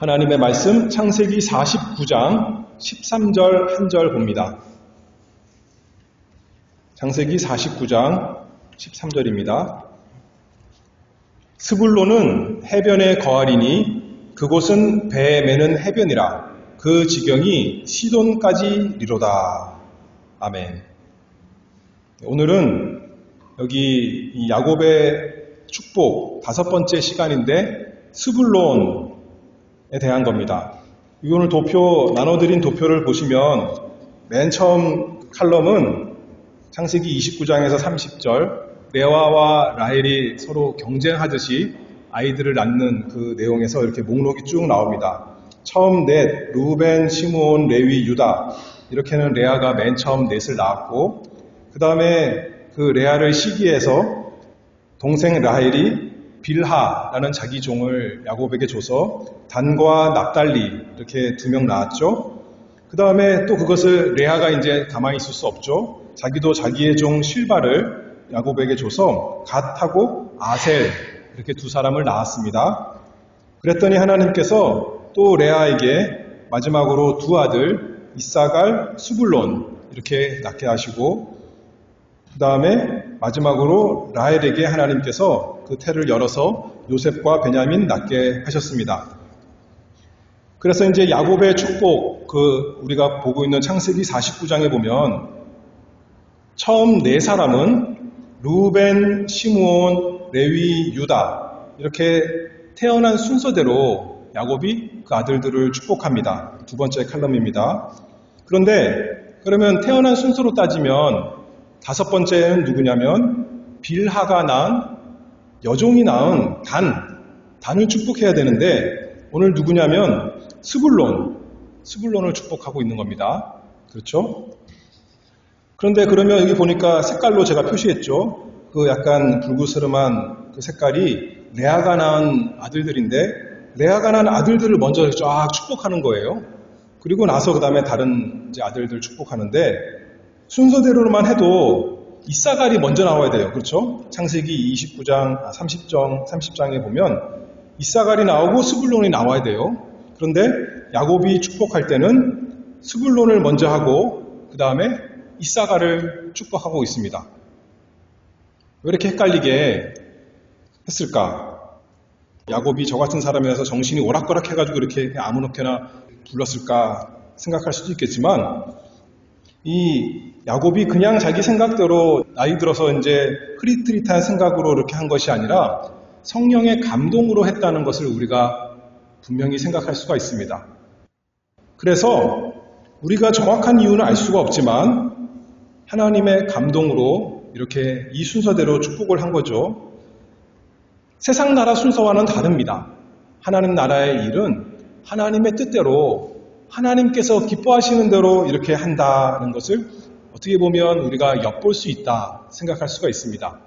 하나님의 말씀 창세기 49장 13절 한 절 봅니다. 창세기 49장 13절입니다. 스불론은 해변에 거하리니 그곳은 배 매는 해변이라 그 지경이 시돈까지 리로다. 아멘. 오늘은 여기 이 야곱의 축복 5번째 시간인데 스불론에 대한 겁니다. 오늘 도표 나눠드린 도표를 보시면 맨 처음 칼럼은 창세기 29장에서 30절 레아와 라헬이 서로 경쟁하듯이 아이들을 낳는 그 내용에서 이렇게 목록이 쭉 나옵니다. 처음 넷, 루벤, 시므온, 레위, 유다 이렇게는 레아가 맨 처음 넷을 낳았고 그 다음에 그 레아를 시기해서 동생 라헬이 빌하라는 자기 종을 야곱에게 줘서 단과 납달리 이렇게 2명 낳았죠. 그 다음에 또 그것을 레아가 이제 가만히 있을 수 없죠. 자기도 자기의 종 실바를 야곱에게 줘서 갓하고 아셀 이렇게 2사람을 낳았습니다. 그랬더니 하나님께서 또 레아에게 마지막으로 2아들 이사갈, 스불론 이렇게 낳게 하시고 그 다음에 마지막으로 라헬에게 하나님께서 그 태를 열어서 요셉과 베냐민 낳게 하셨습니다. 그래서 이제 야곱의 축복, 우리가 보고 있는 창세기 49장에 보면 처음 4사람은 루벤, 시므온, 레위, 유다 이렇게 태어난 순서대로 야곱이 그 아들들을 축복합니다. 2번째 칼럼입니다. 그런데 그러면 태어난 순서로 따지면 5번째는 누구냐면 빌하가 낳은 여종이 낳은 단을 축복해야 되는데 오늘 누구냐면 스불론을 축복하고 있는 겁니다. 그렇죠? 그런데 그러면 여기 보니까 색깔로 제가 표시했죠. 그 약간 불구스름한 그 색깔이 레아가 낳은 아들들인데 레아가 낳은 아들들을 먼저 쫙 축복하는 거예요. 그리고 나서 그 다음에 다른 이제 아들들 축복하는데 순서대로만 해도 이사갈이 먼저 나와야 돼요. 그렇죠? 창세기 29장, 30장에 보면 이사갈이 나오고 스불론이 나와야 돼요. 그런데 야곱이 축복할 때는 스불론을 먼저 하고 그 다음에 이사갈을 축복하고 있습니다. 왜 이렇게 헷갈리게 했을까? 야곱이 저 같은 사람이라서 정신이 오락가락 해가지고 이렇게 아무렇게나 불렀을까 생각할 수도 있겠지만 이 야곱이 그냥 자기 생각대로 나이 들어서 이제 흐릿흐릿한 생각으로 이렇게 한 것이 아니라 성령의 감동으로 했다는 것을 우리가 분명히 생각할 수가 있습니다. 그래서 우리가 정확한 이유는 알 수가 없지만 하나님의 감동으로 이렇게 이 순서대로 축복을 한 거죠. 세상 나라 순서와는 다릅니다. 하나님 나라의 일은 하나님의 뜻대로 하나님께서 기뻐하시는 대로 이렇게 한다는 것을 어떻게 보면 우리가 엿볼 수 있다 생각할 수가 있습니다.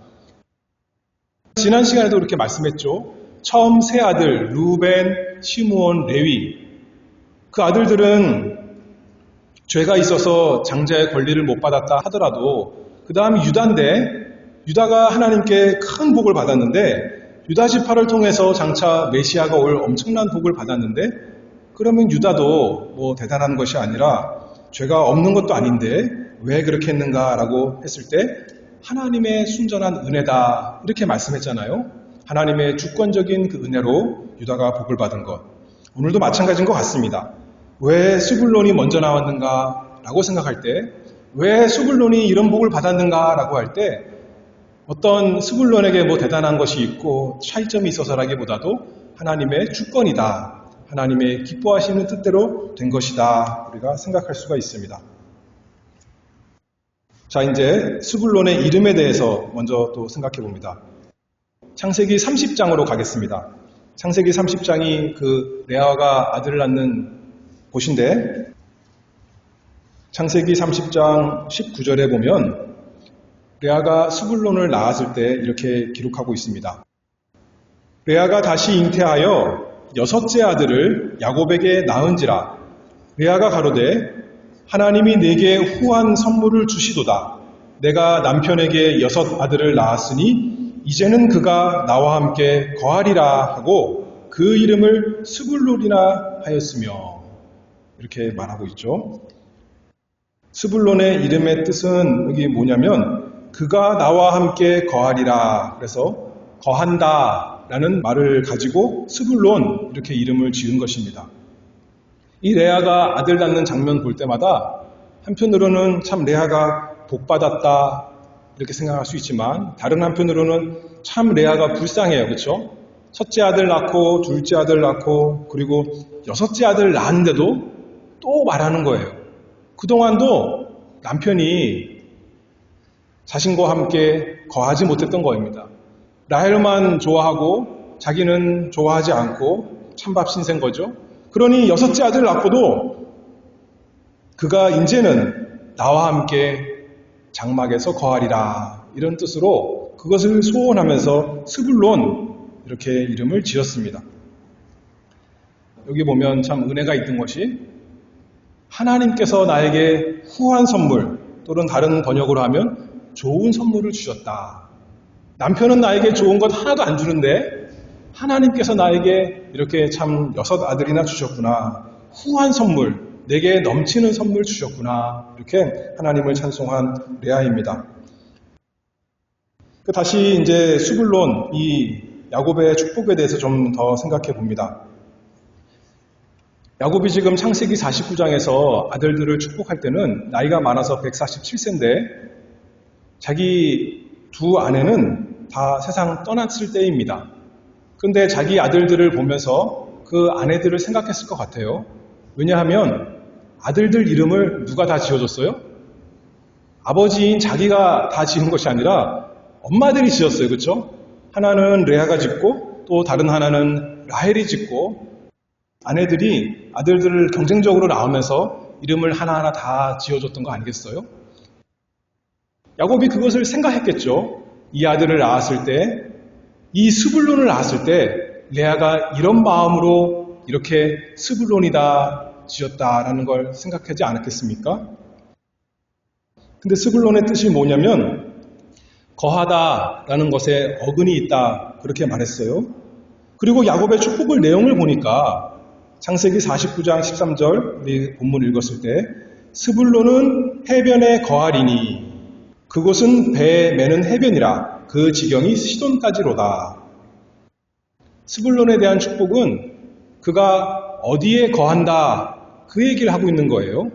지난 시간에도 이렇게 말씀했죠. 처음 3아들 루벤, 시므온, 레위 그 아들들은 죄가 있어서 장자의 권리를 못 받았다 하더라도 그 다음 유다인데 유다가 하나님께 큰 복을 받았는데 유다 지파를 통해서 장차 메시아가 올 엄청난 복을 받았는데 그러면 유다도 뭐 대단한 것이 아니라 죄가 없는 것도 아닌데 왜 그렇게 했는가라고 했을 때 하나님의 순전한 은혜다 이렇게 말씀했잖아요. 하나님의 주권적인 그 은혜로 유다가 복을 받은 것. 오늘도 마찬가지인 것 같습니다. 왜 스불론이 먼저 나왔는가 라고 생각할 때 왜 스불론이 이런 복을 받았는가 라고 할 때 어떤 스불론에게 뭐 대단한 것이 있고 차이점이 있어서라기보다도 하나님의 주권이다. 하나님의 기뻐하시는 뜻대로 된 것이다. 우리가 생각할 수가 있습니다. 자, 이제 스불론의 이름에 대해서 먼저 또 생각해 봅니다. 창세기 30장으로 가겠습니다. 창세기 30장이 그 레아가 아들을 낳는 곳인데 창세기 30장 19절에 보면 레아가 스불론을 낳았을 때 이렇게 기록하고 있습니다. 레아가 다시 잉태하여 6째 아들을 야곱에게 낳은지라 레아가 가로되 하나님이 내게 후한 선물을 주시도다. 내가 남편에게 6 아들을 낳았으니 이제는 그가 나와 함께 거하리라 하고 그 이름을 스불론이라 하였으며 이렇게 말하고 있죠. 스불론의 이름의 뜻은 여기 뭐냐면 그가 나와 함께 거하리라. 그래서 거한다 라는 말을 가지고 스불론 이렇게 이름을 지은 것입니다. 이 레아가 아들 낳는 장면 볼 때마다 한편으로는 참 레아가 복받았다 이렇게 생각할 수 있지만 다른 한편으로는 참 레아가 불쌍해요. 그렇죠? 첫째 아들 낳고 둘째 아들 낳고 그리고 여섯째 아들 낳았는데도 또 말하는 거예요. 그동안도 남편이 자신과 함께 거하지 못했던 거입니다. 라헬만 좋아하고 자기는 좋아하지 않고 찬밥 신세인 거죠. 그러니 여섯째 아들을 낳고도 그가 이제는 나와 함께 장막에서 거하리라 이런 뜻으로 그것을 소원하면서 스불론 이렇게 이름을 지었습니다. 여기 보면 참 은혜가 있는 것이 하나님께서 나에게 후한 선물 또는 다른 번역으로 하면 좋은 선물을 주셨다. 남편은 나에게 좋은 것 하나도 안 주는데 하나님께서 나에게 이렇게 참 6 아들이나 주셨구나. 후한 선물, 내게 넘치는 선물 주셨구나. 이렇게 하나님을 찬송한 레아입니다. 다시 이제 스불론, 이 야곱의 축복에 대해서 좀 더 생각해 봅니다. 야곱이 지금 창세기 49장에서 아들들을 축복할 때는 나이가 많아서 147세인데 자기 두 아내는 다 세상 떠났을 때입니다. 그런데 자기 아들들을 보면서 그 아내들을 생각했을 것 같아요. 왜냐하면 아들들 이름을 누가 다 지어줬어요? 아버지인 자기가 다 지은 것이 아니라 엄마들이 지었어요. 그렇죠? 하나는 레아가 짓고 또 다른 하나는 라헬이 짓고 아내들이 아들들을 경쟁적으로 낳으면서 이름을 하나하나 다 지어줬던 거 아니겠어요? 야곱이 그것을 생각했겠죠. 이 아들을 낳았을 때, 이 스불론을 낳았을 때 레아가 이런 마음으로 이렇게 스불론이다 지었다라는 걸 생각하지 않았겠습니까? 근데 스불론의 뜻이 뭐냐면 거하다라는 것에 어근이 있다 그렇게 말했어요. 그리고 야곱의 축복을 내용을 보니까 창세기 49장 13절 우리 본문 읽었을 때 스불론은 해변에 거하리니 그곳은 배 매는 해변이라 그 지경이 시돈까지로다. 스불론에 대한 축복은 그가 어디에 거한다 그 얘기를 하고 있는 거예요.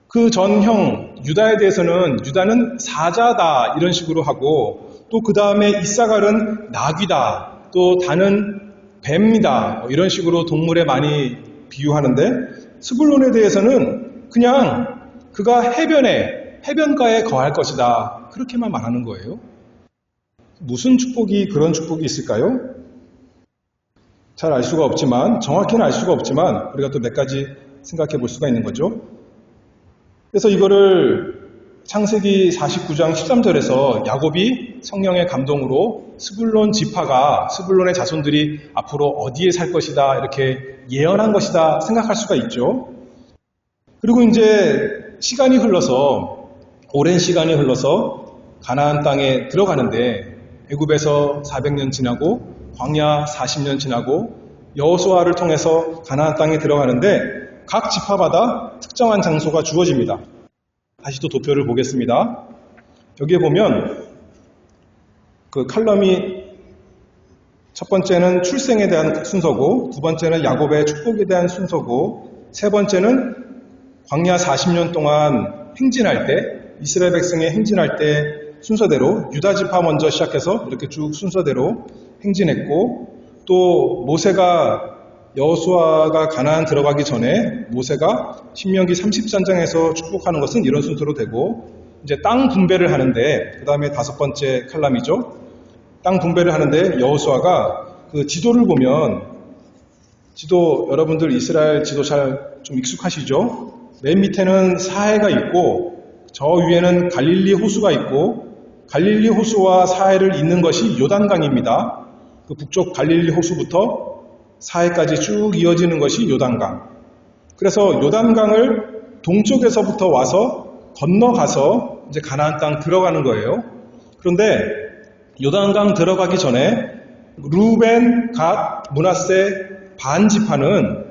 그 전형 유다에 대해서는 유다는 사자다 이런 식으로 하고 또 그 다음에 이사갈은 나귀다 또 다는 뱀이다 이런 식으로 동물에 많이 비유하는데 스불론에 대해서는 그냥 그가 해변가에 거할 것이다 그렇게만 말하는 거예요. 무슨 축복이 그런 축복이 있을까요? 잘 알 수가 없지만 정확히는 알 수가 없지만 우리가 또 몇 가지 생각해 볼 수가 있는 거죠. 그래서 이거를 창세기 49장 13절에서 야곱이 성령의 감동으로 스불론의 자손들이 앞으로 어디에 살 것이다 이렇게 예언한 것이다 생각할 수가 있죠. 그리고 이제 시간이 흘러서 오랜 시간이 흘러서 가나안 땅에 들어가는데 애굽에서 400년 지나고 광야 40년 지나고 여호수아를 통해서 가나안 땅에 들어가는데 각 지파마다 특정한 장소가 주어집니다. 다시 또 도표를 보겠습니다. 여기에 보면 그 칼럼이 첫 번째는 출생에 대한 순서고 두 번째는 야곱의 축복에 대한 순서고 세 번째는 광야 40년 동안 행진할 때 이스라엘 백성이 행진할 때 순서대로 유다 지파 먼저 시작해서 이렇게 쭉 순서대로 행진했고 또 모세가 여호수아가 가나안 들어가기 전에 모세가 신명기 30장에서 축복하는 것은 이런 순서로 되고 이제 땅 분배를 하는데 그 다음에 다섯 번째 칼럼이죠. 땅 분배를 하는데 여호수아가 그 지도를 보면 지도 여러분들 이스라엘 지도 잘 좀 익숙하시죠? 맨 밑에는 사해가 있고 저 위에는 갈릴리 호수가 있고 갈릴리 호수와 사해를 잇는 것이 요단강입니다. 그 북쪽 갈릴리 호수부터 사해까지 쭉 이어지는 것이 요단강. 그래서 요단강을 동쪽에서부터 와서 건너가서 이제 가나안 땅 들어가는 거예요. 그런데 요단강 들어가기 전에 루벤, 갓, 므낫세 반 지파는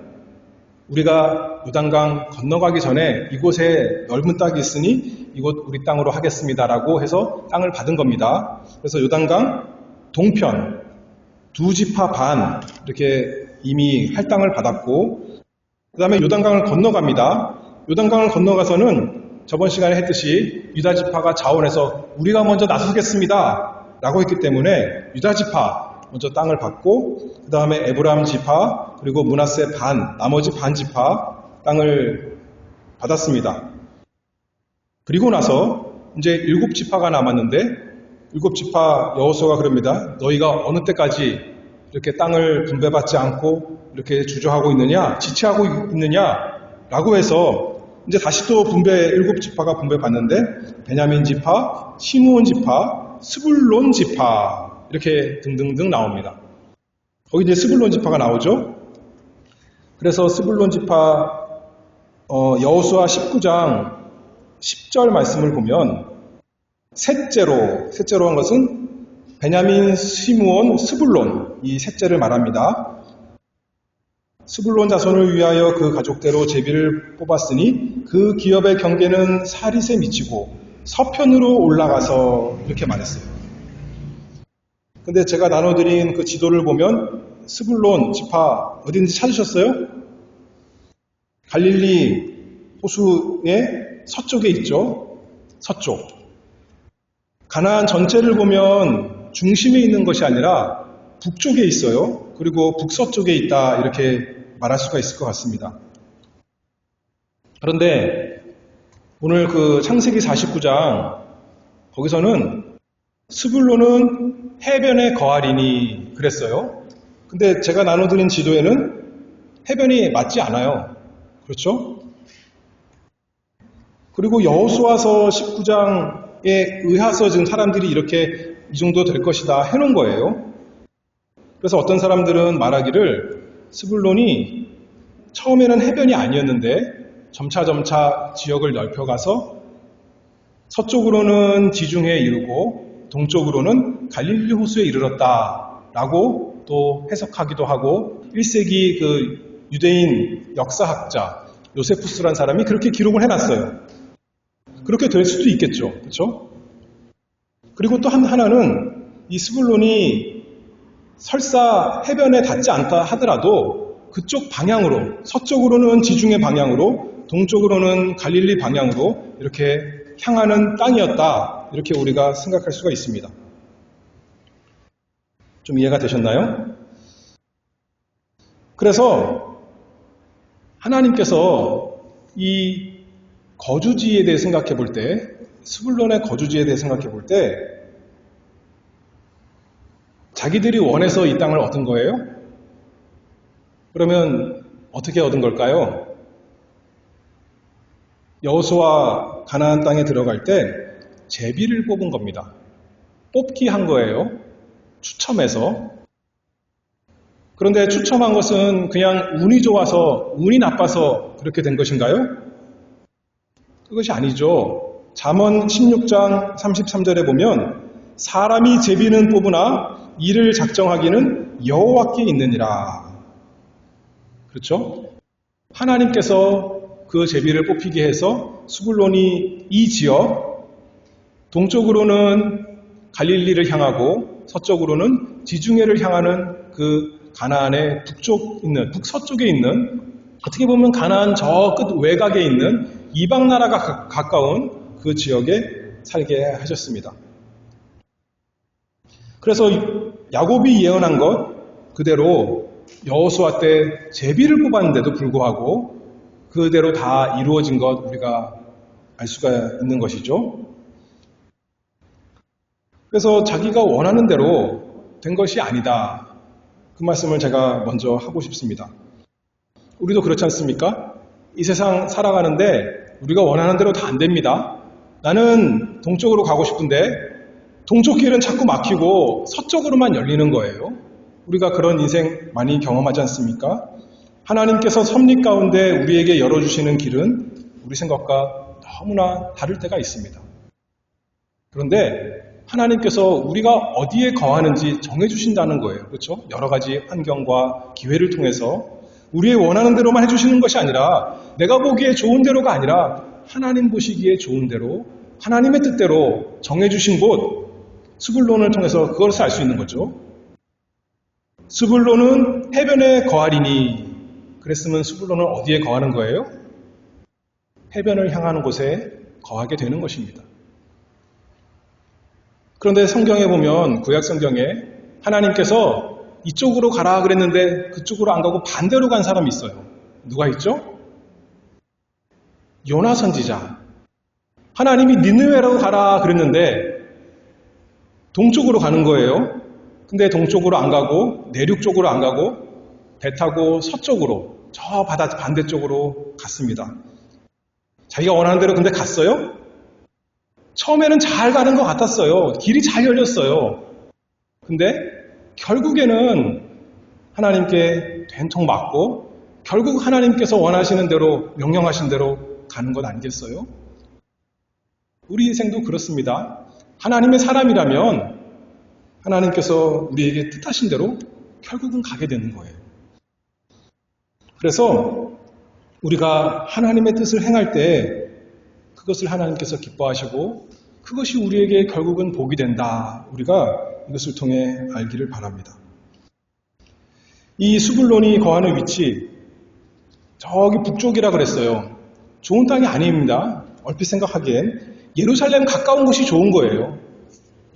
우리가 요단강 건너가기 전에 이곳에 넓은 땅이 있으니 이곳 우리 땅으로 하겠습니다라고 해서 땅을 받은 겁니다. 그래서 요단강 동편 두 지파 반 이렇게 이미 할당을 받았고, 그 다음에 요단강을 건너갑니다. 요단강을 건너가서는 저번 시간에 했듯이 유다 지파가 자원해서 우리가 먼저 나서겠습니다 라고 했기 때문에 유다 지파 먼저 땅을 받고, 그 다음에 에브라임 지파 그리고 므낫세 반, 나머지 반 지파 땅을 받았습니다. 그리고 나서 이제 7지파가 남았는데 7지파 여호수아가 그럽니다. 너희가 어느 때까지 이렇게 땅을 분배받지 않고 이렇게 주저하고 있느냐, 지체하고 있느냐라고 해서 이제 다시 또 7지파가 분배받는데 베냐민 지파, 시므온 지파, 스불론 지파 이렇게 등등등 나옵니다. 거기 이제 스불론 지파가 나오죠. 그래서 스불론 지파 여호수아 19장 10절 말씀을 보면 셋째로 한 것은 베냐민, 시므온, 스불론 이 셋째를 말합니다. 스불론 자손을 위하여 그 가족대로 제비를 뽑았으니 그 기업의 경계는 사릿에 미치고 서편으로 올라가서 이렇게 말했어요. 근데 제가 나눠드린 그 지도를 보면 스불론 지파 어딘지 찾으셨어요? 갈릴리 호수의 서쪽에 있죠. 서쪽. 가나안 전체를 보면 중심에 있는 것이 아니라 북쪽에 있어요. 그리고 북서쪽에 있다 이렇게 말할 수가 있을 것 같습니다. 그런데 오늘 그 창세기 49장 거기서는 스불론은 해변에 거하리니 그랬어요. 근데 제가 나눠드린 지도에는 해변이 맞지 않아요. 그렇죠? 그리고 여호수아서 19장에 의하서 지금 사람들이 이렇게 이 정도 될 것이다 해놓은 거예요. 그래서 어떤 사람들은 말하기를 스불론이 처음에는 해변이 아니었는데 점차 지역을 넓혀가서 서쪽으로는 지중해에 이르고 동쪽으로는 갈릴리 호수에 이르렀다라고 또 해석하기도 하고 1세기 그 유대인 역사학자 요세푸스라는 사람이 그렇게 기록을 해놨어요. 그렇게 될 수도 있겠죠. 그렇죠? 그리고 또 하나는 이 스불론이 설사 해변에 닿지 않다 하더라도 그쪽 방향으로, 서쪽으로는 지중해 방향으로, 동쪽으로는 갈릴리 방향으로 이렇게 향하는 땅이었다. 이렇게 우리가 생각할 수가 있습니다. 좀 이해가 되셨나요? 그래서 하나님께서 이 거주지에 대해 생각해 볼 때, 스불론의 거주지에 대해 생각해 볼 때, 자기들이 원해서 이 땅을 얻은 거예요? 그러면 어떻게 얻은 걸까요? 여호수아 가나안 땅에 들어갈 때 제비를 뽑은 겁니다. 뽑기 한 거예요. 추첨해서. 그런데 추첨한 것은 그냥 운이 좋아서, 운이 나빠서 그렇게 된 것인가요? 그것이 아니죠. 잠언 16장 33절에 보면 사람이 제비는 뽑으나 이를 작정하기는 여호와께 있느니라. 그렇죠? 하나님께서 그 제비를 뽑히게 해서 스불론이 이 지역, 동쪽으로는 갈릴리를 향하고 서쪽으로는 지중해를 향하는 그 가나안의 북서쪽에 있는, 어떻게 보면 가나안 저 끝 외곽에 있는 이방 나라가 가까운 그 지역에 살게 하셨습니다. 그래서 야곱이 예언한 것 그대로 여호수아 때 제비를 뽑았는데도 불구하고 그대로 다 이루어진 것 우리가 알 수가 있는 것이죠. 그래서 자기가 원하는 대로 된 것이 아니다. 그 말씀을 제가 먼저 하고 싶습니다. 우리도 그렇지 않습니까? 이 세상 살아가는데 우리가 원하는 대로 다 안 됩니다. 나는 동쪽으로 가고 싶은데 동쪽 길은 자꾸 막히고 서쪽으로만 열리는 거예요. 우리가 그런 인생 많이 경험하지 않습니까? 하나님께서 섭리 가운데 우리에게 열어주시는 길은 우리 생각과 너무나 다를 때가 있습니다. 그런데 하나님께서 우리가 어디에 거하는지 정해주신다는 거예요. 그렇죠? 여러 가지 환경과 기회를 통해서 우리의 원하는 대로만 해주시는 것이 아니라 내가 보기에 좋은 대로가 아니라 하나님 보시기에 좋은 대로 하나님의 뜻대로 정해주신 곳 스불론을 통해서 그것을 알 수 있는 거죠. 스불론은 해변에 거하리니 그랬으면 스불론은 어디에 거하는 거예요? 해변을 향하는 곳에 거하게 되는 것입니다. 그런데 성경에 보면 구약 성경에 하나님께서 이쪽으로 가라 그랬는데 그쪽으로 안 가고 반대로 간 사람이 있어요. 누가 있죠? 요나 선지자. 하나님이 니느웨로 가라 그랬는데 동쪽으로 가는 거예요. 근데 동쪽으로 안 가고 내륙 쪽으로 안 가고 배 타고 서쪽으로 저 바다 반대쪽으로 갔습니다. 자기가 원하는 대로 근데 갔어요? 처음에는 잘 가는 것 같았어요. 길이 잘 열렸어요. 근데 결국에는 하나님께 된통 맞고 결국 하나님께서 원하시는 대로 명령하신 대로 가는 것 아니겠어요? 우리 인생도 그렇습니다. 하나님의 사람이라면 하나님께서 우리에게 뜻하신 대로 결국은 가게 되는 거예요. 그래서 우리가 하나님의 뜻을 행할 때 그것을 하나님께서 기뻐하시고 그것이 우리에게 결국은 복이 된다. 우리가 이것을 통해 알기를 바랍니다. 이 스불론이 거하는 위치 저기 북쪽이라 그랬어요. 좋은 땅이 아닙니다. 얼핏 생각하기엔 예루살렘 가까운 곳이 좋은 거예요.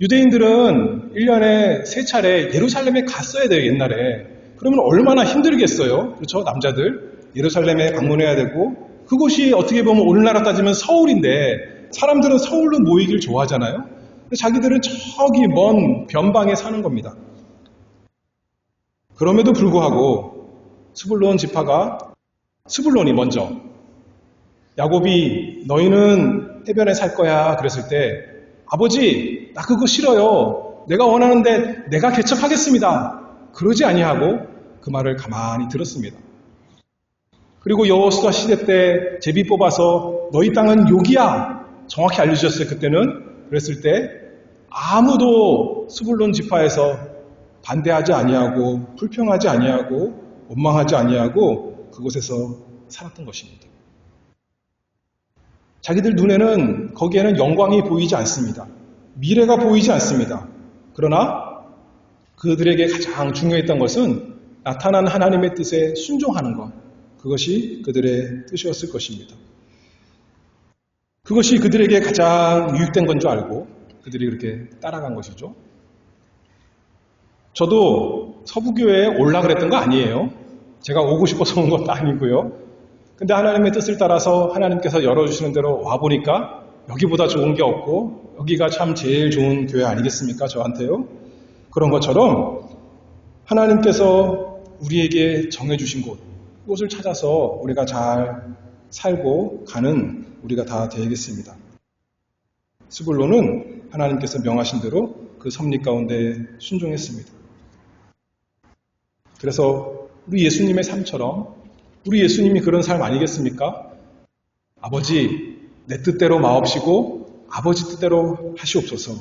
유대인들은 1년에 3차례 예루살렘에 갔어야 돼요. 옛날에. 그러면 얼마나 힘들겠어요. 그렇죠? 남자들 예루살렘에 방문해야 되고 그곳이 어떻게 보면 오늘날로 따지면 서울인데 사람들은 서울로 모이길 좋아하잖아요. 자기들은 저기 먼 변방에 사는 겁니다. 그럼에도 불구하고 스불론 지파가 스불론이 먼저 야곱이 너희는 해변에 살 거야 그랬을 때 아버지 나 그거 싫어요. 내가 원하는데 내가 개척하겠습니다. 그러지 아니하고 그 말을 가만히 들었습니다. 그리고 여호수아 시대 때 제비 뽑아서 너희 땅은 여기야 정확히 알려주셨어요. 그때는 그랬을 때 아무도 스불론 지파에서 반대하지 아니하고 불평하지 아니하고 원망하지 아니하고 그곳에서 살았던 것입니다. 자기들 눈에는 거기에는 영광이 보이지 않습니다. 미래가 보이지 않습니다. 그러나 그들에게 가장 중요했던 것은 나타난 하나님의 뜻에 순종하는 것. 그것이 그들의 뜻이었을 것입니다. 그것이 그들에게 가장 유익된 건 줄 알고 그들이 그렇게 따라간 것이죠. 저도 서부교회에 올라 그랬던 거 아니에요. 제가 오고 싶어서 온 것도 아니고요. 근데 하나님의 뜻을 따라서 하나님께서 열어주시는 대로 와보니까 여기보다 좋은 게 없고 여기가 참 제일 좋은 교회 아니겠습니까? 저한테요. 그런 것처럼 하나님께서 우리에게 정해주신 곳, 그곳을 찾아서 우리가 잘 살고 가는 우리가 다 되겠습니다. 스불론은 하나님께서 명하신 대로 그 섭리 가운데 순종했습니다. 그래서 우리 예수님의 삶처럼 우리 예수님이 그런 삶 아니겠습니까? 아버지 내 뜻대로 마옵시고 아버지 뜻대로 하시옵소서.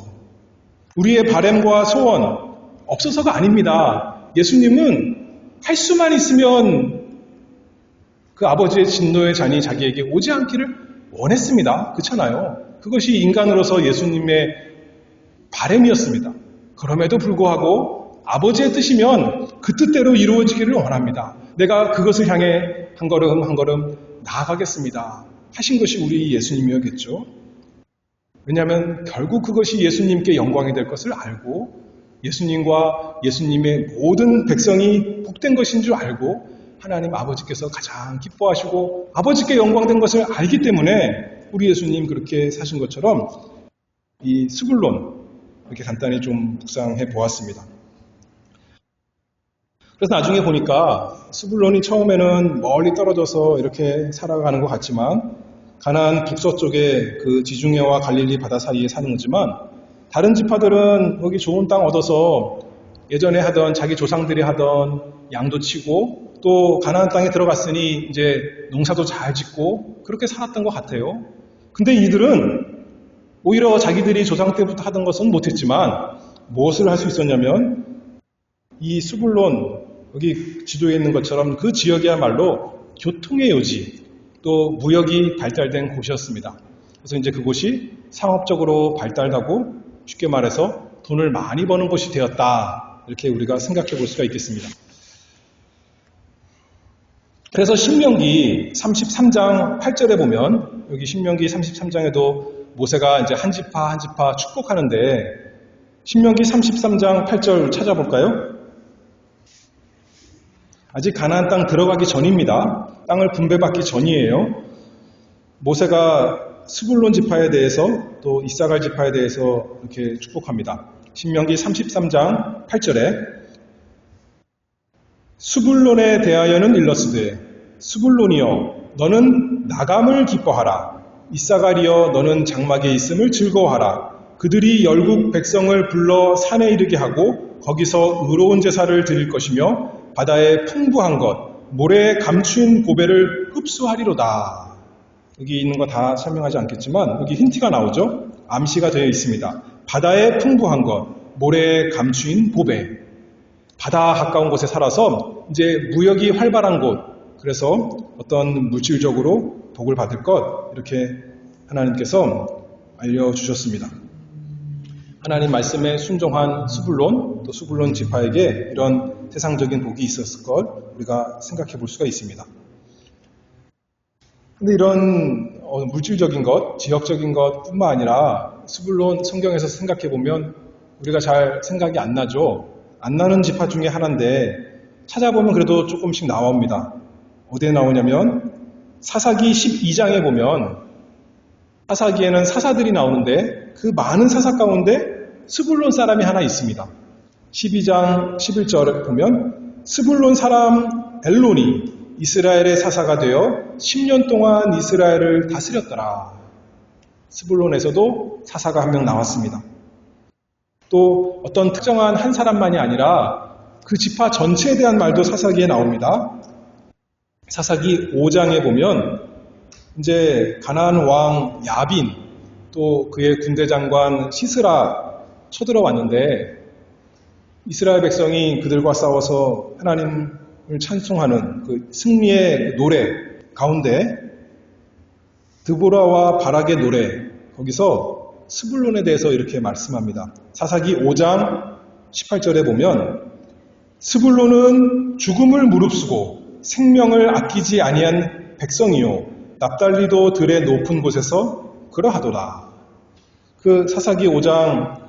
우리의 바램과 소원 없어서가 아닙니다. 예수님은 할 수만 있으면 그 아버지의 진노의 잔이 자기에게 오지 않기를 원했습니다. 그렇잖아요. 그것이 인간으로서 예수님의 바램이었습니다. 그럼에도 불구하고 아버지의 뜻이면 그 뜻대로 이루어지기를 원합니다. 내가 그것을 향해 한 걸음 한 걸음 나아가겠습니다. 하신 것이 우리 예수님이었겠죠. 왜냐하면 결국 그것이 예수님께 영광이 될 것을 알고 예수님과 예수님의 모든 백성이 복된 것인 줄 알고 하나님 아버지께서 가장 기뻐하시고 아버지께 영광된 것을 알기 때문에 우리 예수님 그렇게 사신 것처럼 이 스불론 이렇게 간단히 좀 묵상해 보았습니다. 그래서 나중에 보니까 스불론이 처음에는 멀리 떨어져서 이렇게 살아가는 것 같지만 가나안 북서쪽에 그 지중해와 갈릴리 바다 사이에 사는 거지만 다른 지파들은 거기 좋은 땅 얻어서 예전에 하던 자기 조상들이 하던 양도 치고 또 가나안 땅에 들어갔으니 이제 농사도 잘 짓고 그렇게 살았던 것 같아요. 근데 이들은 오히려 자기들이 조상 때부터 하던 것은 못했지만 무엇을 할 수 있었냐면 이 수불론, 여기 지도에 있는 것처럼 그 지역이야말로 교통의 요지, 또 무역이 발달된 곳이었습니다. 그래서 이제 그곳이 상업적으로 발달하고 쉽게 말해서 돈을 많이 버는 곳이 되었다. 이렇게 우리가 생각해 볼 수가 있겠습니다. 그래서 신명기 33장 8절에 보면, 여기 신명기 33장에도 모세가 이제 한 지파 한 지파 축복하는데, 신명기 33장 8절 찾아볼까요? 아직 가나안 땅 들어가기 전입니다. 땅을 분배받기 전이에요. 모세가 스불론 지파에 대해서 또 이사갈 지파에 대해서 이렇게 축복합니다. 신명기 33장 8절에 스불론에 대하여는 일러스되 스불론이여 너는 나감을 기뻐하라. 이사갈이여 너는 장막에 있음을 즐거워하라. 그들이 열국 백성을 불러 산에 이르게 하고 거기서 의로운 제사를 드릴 것이며 바다에 풍부한 것, 모래에 감추인 보배를 흡수하리로다. 여기 있는 거 다 설명하지 않겠지만 여기 힌트가 나오죠. 암시가 되어 있습니다. 바다에 풍부한 것, 모래에 감추인 보배. 바다 가까운 곳에 살아서 이제 무역이 활발한 곳, 그래서 어떤 물질적으로 복을 받을 것, 이렇게 하나님께서 알려주셨습니다. 하나님 말씀에 순종한 스불론, 또 스불론 지파에게 이런 세상적인 복이 있었을 걸 우리가 생각해 볼 수가 있습니다. 근데 이런 물질적인 것, 지역적인 것 뿐만 아니라 스불론 성경에서 생각해 보면 우리가 잘 생각이 안 나죠. 안 나는 지파 중에 하나인데 찾아보면 그래도 조금씩 나옵니다. 어디에 나오냐면 사사기 12장에 보면 사사기에는 사사들이 나오는데 그 많은 사사 가운데 스불론 사람이 하나 있습니다. 12장 11절에 보면 스불론 사람 엘론이 이스라엘의 사사가 되어 10년 동안 이스라엘을 다스렸더라. 스불론에서도 사사가 한 명 나왔습니다. 또 어떤 특정한 한 사람만이 아니라 그 지파 전체에 대한 말도 사사기에 나옵니다. 사사기 5장에 보면 이제 가나안 왕 야빈 또 그의 군대 장관 시스라 쳐들어왔는데 이스라엘 백성이 그들과 싸워서 하나님을 찬송하는 그 승리의 노래 가운데 드보라와 바락의 노래, 거기서 스불론에 대해서 이렇게 말씀합니다. 사사기 5장 18절에 보면 스불론은 죽음을 무릅쓰고 생명을 아끼지 아니한 백성이요 납달리도 들의 높은 곳에서 그러하도다. 그 사사기 5장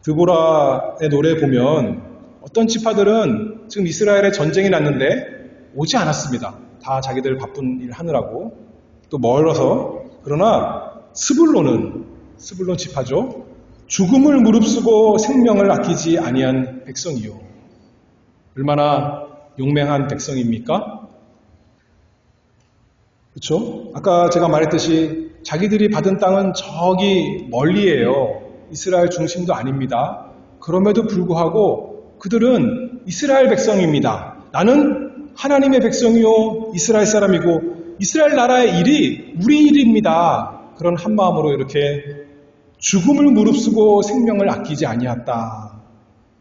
드보라의 노래 보면 어떤 지파들은 지금 이스라엘에 전쟁이 났는데 오지 않았습니다. 다 자기들 바쁜 일 하느라고 또 멀어서. 그러나 스불론 지파죠. 죽음을 무릅쓰고 생명을 아끼지 아니한 백성이요. 얼마나 용맹한 백성입니까? 그렇죠? 아까 제가 말했듯이 자기들이 받은 땅은 저기 멀리예요. 이스라엘 중심도 아닙니다. 그럼에도 불구하고 그들은 이스라엘 백성입니다. 나는 하나님의 백성이요 이스라엘 사람이고 이스라엘 나라의 일이 우리 일입니다. 그런 한 마음으로 이렇게 죽음을 무릅쓰고 생명을 아끼지 아니했다.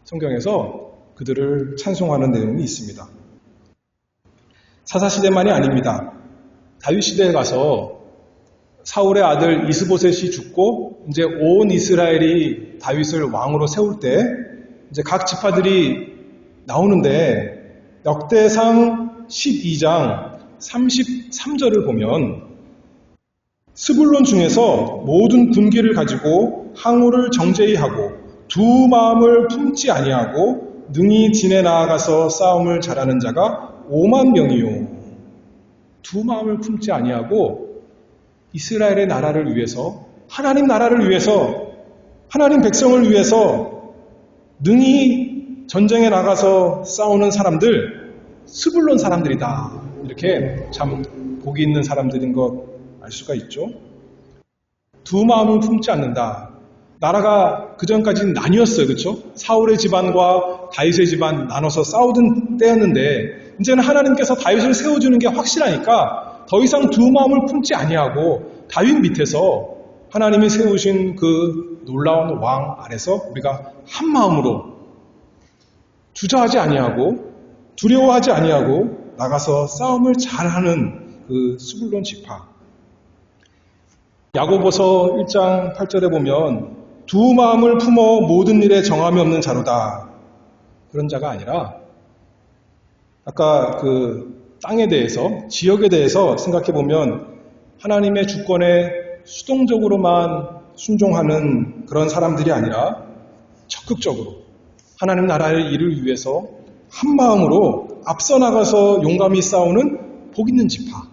성경에서 그들을 찬송하는 내용이 있습니다. 사사시대만이 아닙니다. 다윗시대에 가서 사울의 아들 이스보셋이 죽고 이제 온 이스라엘이 다윗을 왕으로 세울 때 이제 각 지파들이 나오는데 역대상 12장 33절을 보면 스불론 중에서 모든 군기를 가지고 항우를 정제히 하고 두 마음을 품지 아니하고 능히 진에 나아가서 싸움을 잘하는 자가 5만 명이요. 두 마음을 품지 아니하고 이스라엘의 나라를 위해서, 하나님 나라를 위해서, 하나님 백성을 위해서 능히 전쟁에 나가서 싸우는 사람들, 스불론 사람들이다. 이렇게 참 복이 있는 사람들인 것 알 수가 있죠. 두 마음을 품지 않는다. 나라가 그전까지는 나뉘었어요. 그렇죠? 사울의 집안과 다윗의 집안 나눠서 싸우던 때였는데 이제는 하나님께서 다윗을 세워주는 게 확실하니까 더 이상 두 마음을 품지 아니하고 다윗 밑에서 하나님이 세우신 그 놀라운 왕 아래서 우리가 한 마음으로 주저하지 아니하고 두려워하지 아니하고 나가서 싸움을 잘하는 그 스불론 지파. 야고보서 1장 8절에 보면 두 마음을 품어 모든 일에 정함이 없는 자로다. 그런 자가 아니라 아까 그 땅에 대해서, 지역에 대해서 생각해 보면 하나님의 주권에 수동적으로만 순종하는 그런 사람들이 아니라 적극적으로 하나님 나라의 일을 위해서 한 마음으로 앞서 나가서 용감히 싸우는 복 있는 지파,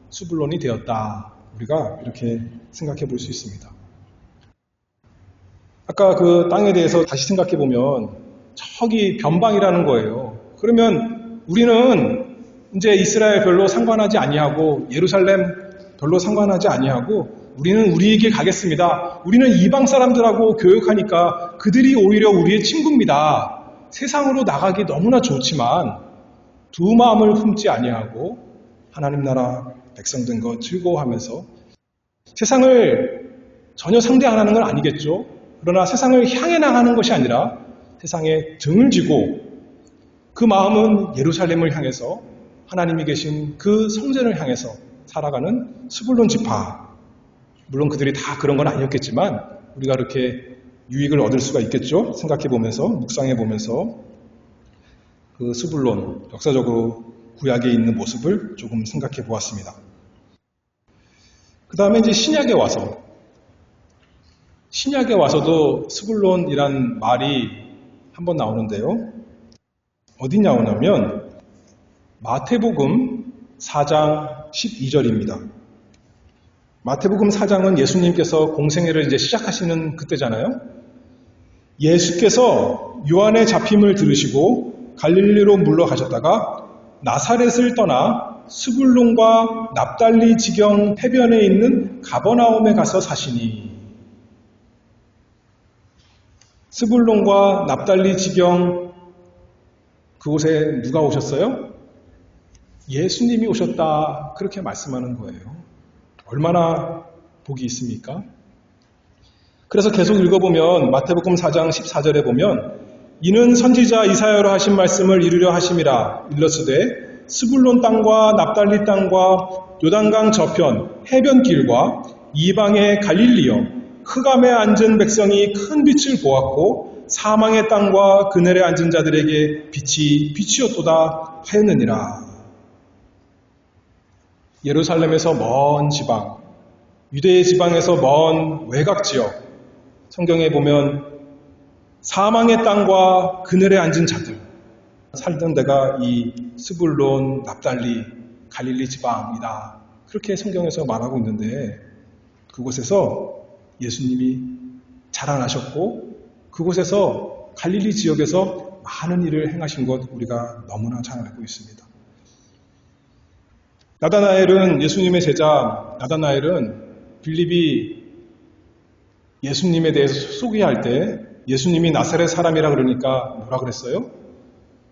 스불론이 되었다. 우리가 이렇게 생각해 볼 수 있습니다. 아까 그 땅에 대해서 다시 생각해 보면 저기 변방이라는 거예요. 그러면 우리는 이제 이스라엘 별로 상관하지 아니하고 예루살렘 별로 상관하지 아니하고 우리는 우리의 길 가겠습니다. 우리는 이방 사람들하고 교역하니까 그들이 오히려 우리의 친구입니다. 세상으로 나가기 너무나 좋지만 두 마음을 품지 아니하고 하나님 나라 백성된 거 즐거워하면서 세상을 전혀 상대 안 하는 건 아니겠죠. 그러나 세상을 향해 나가는 것이 아니라 세상에 등을 지고 그 마음은 예루살렘을 향해서 하나님이 계신 그 성전을 향해서 살아가는 스불론 지파. 물론 그들이 다 그런 건 아니었겠지만 우리가 이렇게 유익을 얻을 수가 있겠죠. 생각해 보면서, 묵상해 보면서 그 스불론, 역사적으로 구약에 있는 모습을 조금 생각해 보았습니다. 그 다음에 이제 신약에 와서도 스불론이란 말이 한번 나오는데요. 어디 나오냐면 마태복음 4장 12절입니다. 마태복음 4장은 예수님께서 공생애를 이제 시작하시는 그때잖아요. 예수께서 요한의 잡힘을 들으시고 갈릴리로 물러가셨다가 나사렛을 떠나 스불론과 납달리 지경 해변에 있는 가버나움에 가서 사시니. 스불론과 납달리 지경 그곳에 누가 오셨어요? 예수님이 오셨다. 그렇게 말씀하는 거예요. 얼마나 복이 있습니까? 그래서 계속 읽어보면 마태복음 4장 14절에 보면 이는 선지자 이사야로 하신 말씀을 이루려 하심이라. 일러스되 스불론 땅과 납달리 땅과 요단강 저편 해변길과 이방의 갈릴리여 흑암에 앉은 백성이 큰 빛을 보았고 사망의 땅과 그늘에 앉은 자들에게 빛이 빛이었도다 하였느니라. 예루살렘에서 먼 지방, 유대의 지방에서 먼 외곽 지역, 성경에 보면 사망의 땅과 그늘에 앉은 자들, 살던 데가 이 스불론, 납달리, 갈릴리 지방이다. 그렇게 성경에서 말하고 있는데 그곳에서 예수님이 자라나셨고 그곳에서 갈릴리 지역에서 많은 일을 행하신 것 우리가 너무나 잘 알고 있습니다. 나다나엘은 예수님의 제자 나다나엘은 빌립이 예수님에 대해서 소개할 때 예수님이 나사렛 사람이라 그러니까 뭐라 그랬어요?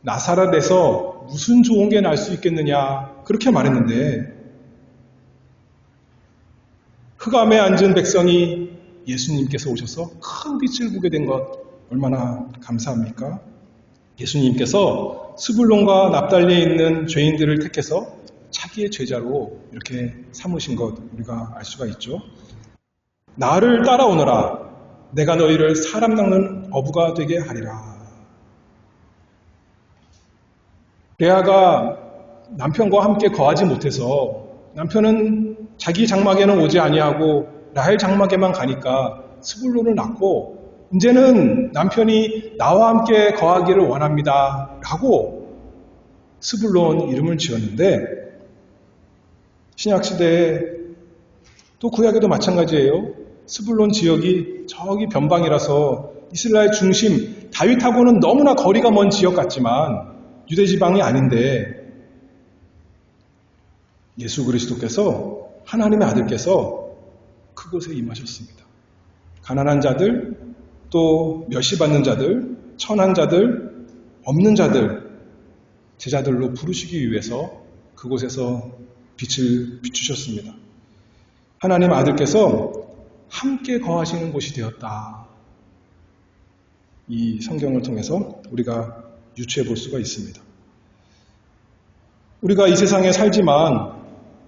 나사렛에서 무슨 좋은 게 날 수 있겠느냐 그렇게 말했는데 흑암에 앉은 백성이 예수님께서 오셔서 큰 빛을 보게 된 것 얼마나 감사합니까? 예수님께서 스불론과 납달리에 있는 죄인들을 택해서 자기의 제자로 이렇게 삼으신 것 우리가 알 수가 있죠. 나를 따라오너라. 내가 너희를 사람 낚는 어부가 되게 하리라. 레아가 남편과 함께 거하지 못해서 남편은 자기 장막에는 오지 아니하고 라헬 장막에만 가니까 스불론을 낳고 이제는 남편이 나와 함께 거하기를 원합니다. 라고 스불론 이름을 지었는데 신약시대에 또 구약에도 마찬가지예요. 스불론 지역이 저기 변방이라서 이스라엘 중심 다윗하고는 너무나 거리가 먼 지역 같지만 유대지방이 아닌데 예수 그리스도께서 하나님의 아들께서 그곳에 임하셨습니다. 가난한 자들, 또 멸시받는 자들, 천한 자들, 없는 자들, 제자들로 부르시기 위해서 그곳에서 빛을 비추셨습니다. 하나님 아들께서 함께 거하시는 곳이 되었다. 이 성경을 통해서 우리가 유추해 볼 수가 있습니다. 우리가 이 세상에 살지만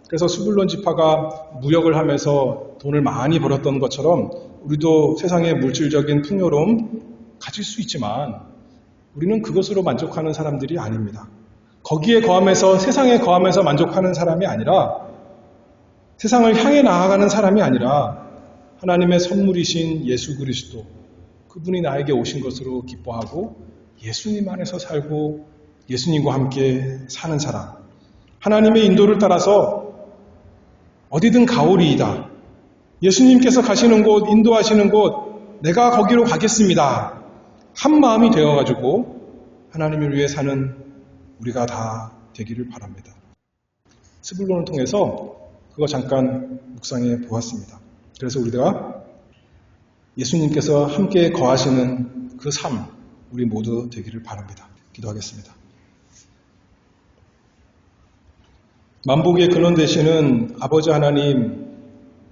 그래서 스불론 지파가 무역을 하면서 돈을 많이 벌었던 것처럼 우리도 세상의 물질적인 풍요로움 가질 수 있지만 우리는 그것으로 만족하는 사람들이 아닙니다. 거기에 거하면서 세상에 거하면서 만족하는 사람이 아니라 세상을 향해 나아가는 사람이 아니라 하나님의 선물이신 예수 그리스도 그분이 나에게 오신 것으로 기뻐하고 예수님 안에서 살고 예수님과 함께 사는 사람 하나님의 인도를 따라서 어디든 가오리이다. 예수님께서 가시는 곳, 인도하시는 곳 내가 거기로 가겠습니다. 한 마음이 되어가지고 하나님을 위해 사는 우리가 다 되기를 바랍니다. 스불론을 통해서 그거 잠깐 묵상해 보았습니다. 그래서 우리가 예수님께서 함께 거하시는 그 삶, 우리 모두 되기를 바랍니다. 기도하겠습니다. 만복의 근원 되시는 아버지 하나님,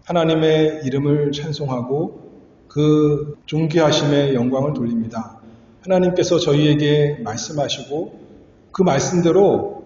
하나님의 이름을 찬송하고 그 존귀하심의 영광을 돌립니다. 하나님께서 저희에게 말씀하시고 그 말씀대로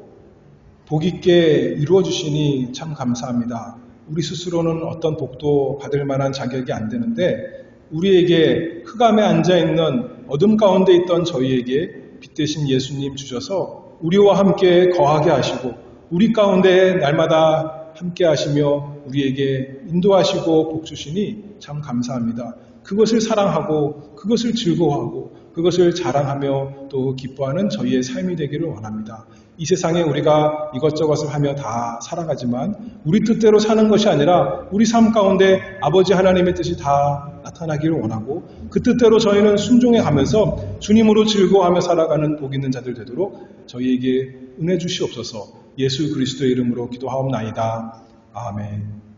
복 있게 이루어 주시니 참 감사합니다. 우리 스스로는 어떤 복도 받을 만한 자격이 안 되는데 우리에게 흑암에 앉아있는 어둠 가운데 있던 저희에게 빛 대신 예수님 주셔서 우리와 함께 거하게 하시고 우리 가운데 날마다 함께 하시며 우리에게 인도하시고 복 주시니 참 감사합니다. 그것을 사랑하고 그것을 즐거워하고 그것을 자랑하며 또 기뻐하는 저희의 삶이 되기를 원합니다. 이 세상에 우리가 이것저것을 하며 다 살아가지만 우리 뜻대로 사는 것이 아니라 우리 삶 가운데 아버지 하나님의 뜻이 다 나타나기를 원하고 그 뜻대로 저희는 순종해 가면서 주님으로 즐거워하며 살아가는 복 있는 자들 되도록 저희에게 은혜 주시옵소서. 예수 그리스도의 이름으로 기도하옵나이다. 아멘.